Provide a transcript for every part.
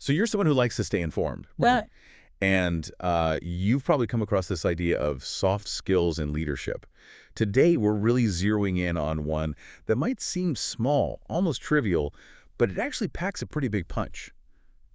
So you're someone who likes to stay informed. Right. And you've probably come across this idea of soft skills in leadership. Today, we're really zeroing in on one that might seem small, almost trivial, but it actually packs a pretty big punch.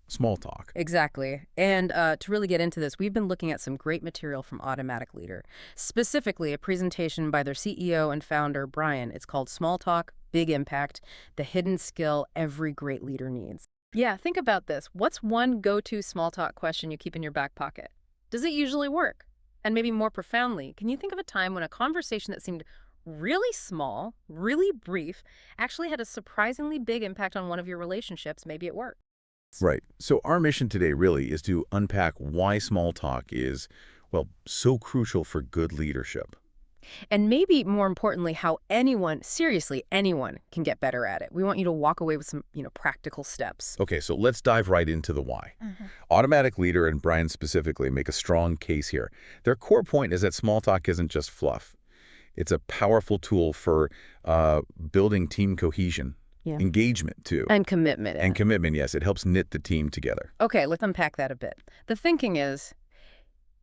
Small talk. Exactly. And to really get into this, we've been looking at some great material from Automatic Leader, specifically a presentation by their CEO and founder, Brian. It's called Small Talk, Big Impact, the hidden skill every great leader needs. Yeah, think about this. What's one go-to small talk question you keep in your back pocket? Does it usually work? And maybe more profoundly, can you think of a time when a conversation that seemed really small, really brief, actually had a surprisingly big impact on one of your relationships, maybe at work? Right. So our mission today really is to unpack why small talk is, well, so crucial for good leadership. And maybe more importantly, how anyone, seriously, anyone can get better at it. We want you to walk away with some, practical steps. Okay, so let's dive right into the why. Mhm. Automatic Leader and Brian specifically make a strong case here. Their core point is that small talk isn't just fluff. It's a powerful tool for building team cohesion, Yeah. engagement too, And commitment. and commitment, yes. It helps knit the team together. Okay, let's unpack that a bit. The thinking is,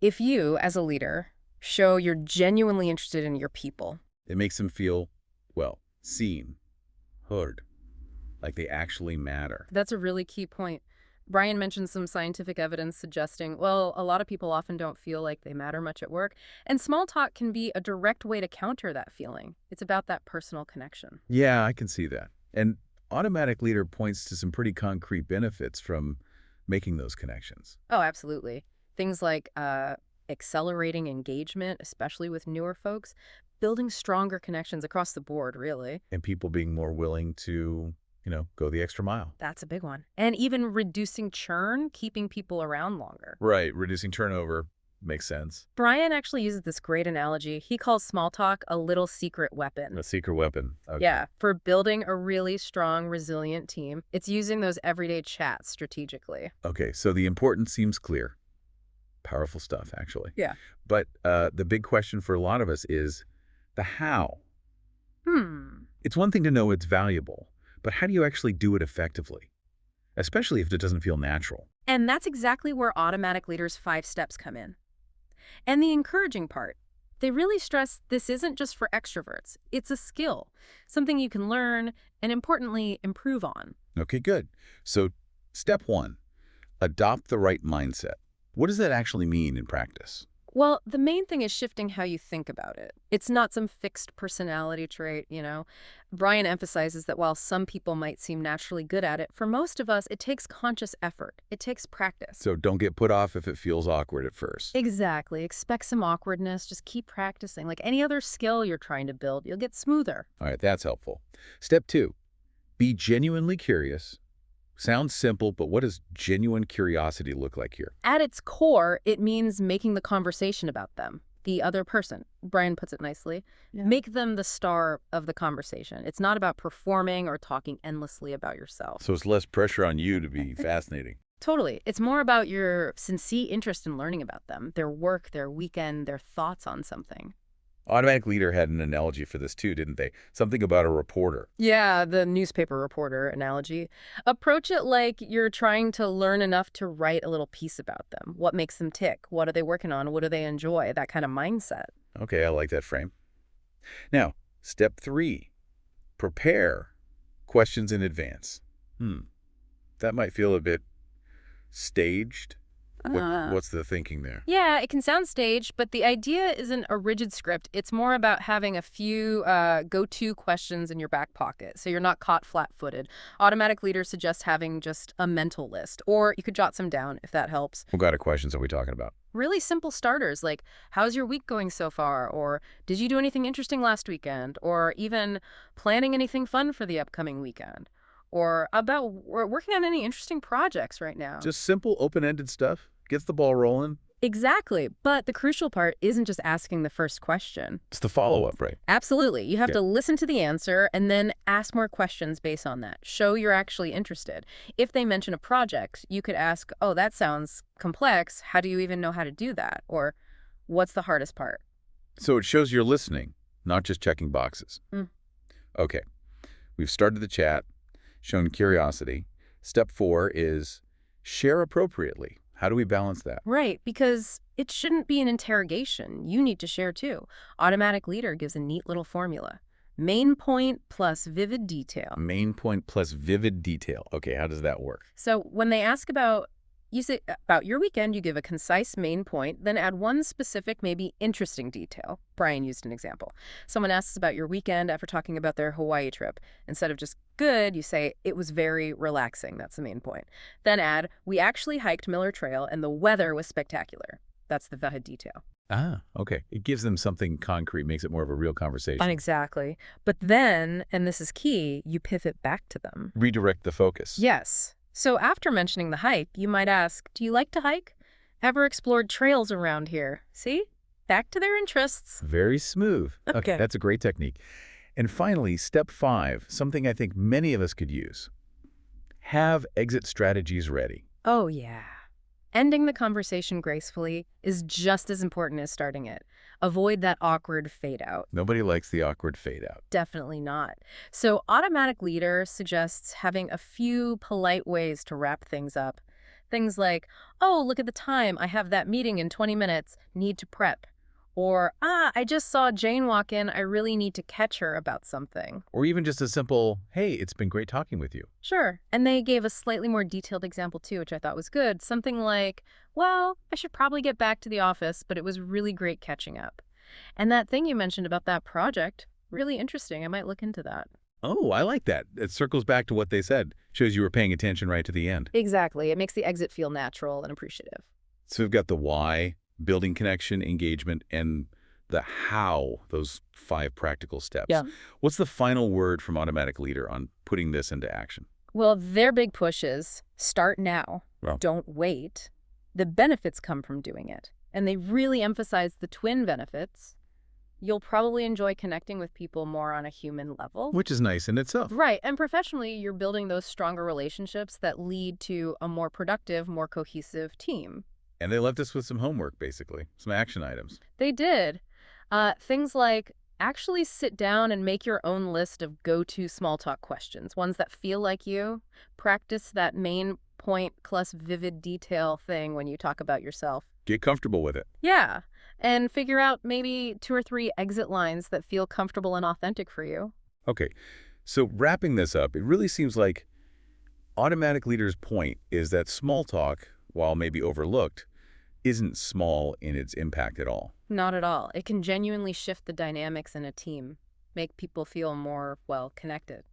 if you, as a leader, show you're genuinely interested in your people. It makes them feel, well, seen, heard, like they actually matter. That's a really key point. Brian mentioned some scientific evidence suggesting, well, a lot of people often don't feel like they matter much at work, and small talk can be a direct way to counter that feeling. It's about that personal connection. Yeah, I can see that. And Automatic Leader points to some pretty concrete benefits from making those connections. Oh, absolutely. Things like accelerating engagement, especially with newer folks, building stronger connections across the board, really. And people being more willing to, go the extra mile. That's a big one. And even reducing churn, keeping people around longer. Right, reducing turnover makes sense. Brian actually uses this great analogy. He calls small talk a little secret weapon. A secret weapon. Okay. Yeah, for building a really strong, resilient team. It's using those everyday chats strategically. Okay, so the importance seems clear. Powerful stuff, actually. Yeah. But the big question for a lot of us is the how. It's one thing to know it's valuable, but how do you actually do it effectively? Especially if it doesn't feel natural. And that's exactly where Automatic Leader's 5 steps come in. And the encouraging part, they really stress this isn't just for extroverts. It's a skill, something you can learn and, importantly, improve on. Okay, good. So step 1, adopt the right mindset. What does that actually mean in practice? Well, the main thing is shifting how you think about it. It's not some fixed personality trait, Brian emphasizes that while some people might seem naturally good at it, for most of us, it takes conscious effort. It takes practice. So don't get put off if it feels awkward at first. Exactly. Expect some awkwardness. Just keep practicing. Like any other skill you're trying to build, you'll get smoother. All right, that's helpful. Step 2, be genuinely curious. Sounds simple, but what does genuine curiosity look like here? At its core, it means making the conversation about them, the other person. Brian puts it nicely. Yeah. Make them the star of the conversation. It's not about performing or talking endlessly about yourself. So it's less pressure on you to be fascinating. Totally. It's more about your sincere interest in learning about them, their work, their weekend, their thoughts on something. Automatic Leader had an analogy for this too, didn't they? Something about a reporter. Yeah, the newspaper reporter analogy. Approach it like you're trying to learn enough to write a little piece about them. What makes them tick? What are they working on? What do they enjoy? That kind of mindset. Okay, I like that frame. Now, step 3, prepare questions in advance. That might feel a bit staged. What's the thinking there? Yeah, it can sound staged, but the idea isn't a rigid script. It's more about having a few go-to questions in your back pocket, so you're not caught flat-footed. Automatic Leader suggests having just a mental list, or you could jot some down if that helps. What kind of questions are we talking about? Really simple starters like, how's your week going so far? Or did you do anything interesting last weekend? Or even planning anything fun for the upcoming weekend? Or about working on any interesting projects right now? Just simple, open-ended stuff. Gets the ball rolling. Exactly. But the crucial part isn't just asking the first question. It's the follow-up, right? Absolutely. You have Yeah. to listen to the answer and then ask more questions based on that. Show you're actually interested. If they mention a project, you could ask, oh, that sounds complex. How do you even know how to do that? Or what's the hardest part? So it shows you're listening, not just checking boxes. Mm. Okay. We've started the chat, shown curiosity. Step 4 is Share appropriately. How do we balance that? Right, because it shouldn't be an interrogation. You need to share too. Automatic leader gives a neat little formula. Main point plus vivid detail. Main point plus vivid detail. Okay, how does that work? So when they ask about, you say about your weekend, you give a concise main point, then add one specific, maybe interesting detail. Brian used an example. Someone asks about your weekend after talking about their Hawaii trip. Instead of just good, you say it was very relaxing. That's the main point. Then add, we actually hiked Miller Trail and the weather was spectacular. That's the vivid detail. Ah, okay. It gives them something concrete, makes it more of a real conversation. Exactly. But then, and this is key, you pivot back to them. Redirect the focus. Yes. So after mentioning the hike, you might ask, do you like to hike? Ever explored trails around here? See? Back to their interests. Very smooth. Okay, that's a great technique. And finally, step 5, something I think many of us could use. Have exit strategies ready. Oh, yeah. Ending the conversation gracefully is just as important as starting it. Avoid that awkward fade out. Nobody likes the awkward fade out. Definitely not. So Automatic Leader suggests having a few polite ways to wrap things up. Things like, oh, look at the time. I have that meeting in 20 minutes. Need to prep. Or, I just saw Jane walk in. I really need to catch her about something. Or even just a simple, hey, it's been great talking with you. Sure. And they gave a slightly more detailed example too, which I thought was good. Something like, well, I should probably get back to the office, but it was really great catching up. And that thing you mentioned about that project, really interesting. I might look into that. Oh, I like that. It circles back to what they said. Shows you were paying attention right to the end. Exactly. It makes the exit feel natural and appreciative. So we've got the why, building connection, engagement, and the how, those 5 practical steps. Yeah. What's the final word from Automatic Leader on putting this into action? Well, their big push is start now. Well. Don't wait. The benefits come from doing it. And they really emphasize the twin benefits. You'll probably enjoy connecting with people more on a human level. Which is nice in itself. Right. And professionally, you're building those stronger relationships that lead to a more productive, more cohesive team. And they left us with some homework, basically, some action items. They did. Things like actually sit down and make your own list of go-to small talk questions, ones that feel like you. Practice that main point plus vivid detail thing when you talk about yourself. Get comfortable with it. Yeah. And figure out maybe 2 or 3 exit lines that feel comfortable and authentic for you. Okay, so wrapping this up, it really seems like Automatic Leader's point is that small talk, while maybe overlooked, isn't small in its impact at all. Not at all. It can genuinely shift the dynamics in a team, make people feel more, well, connected.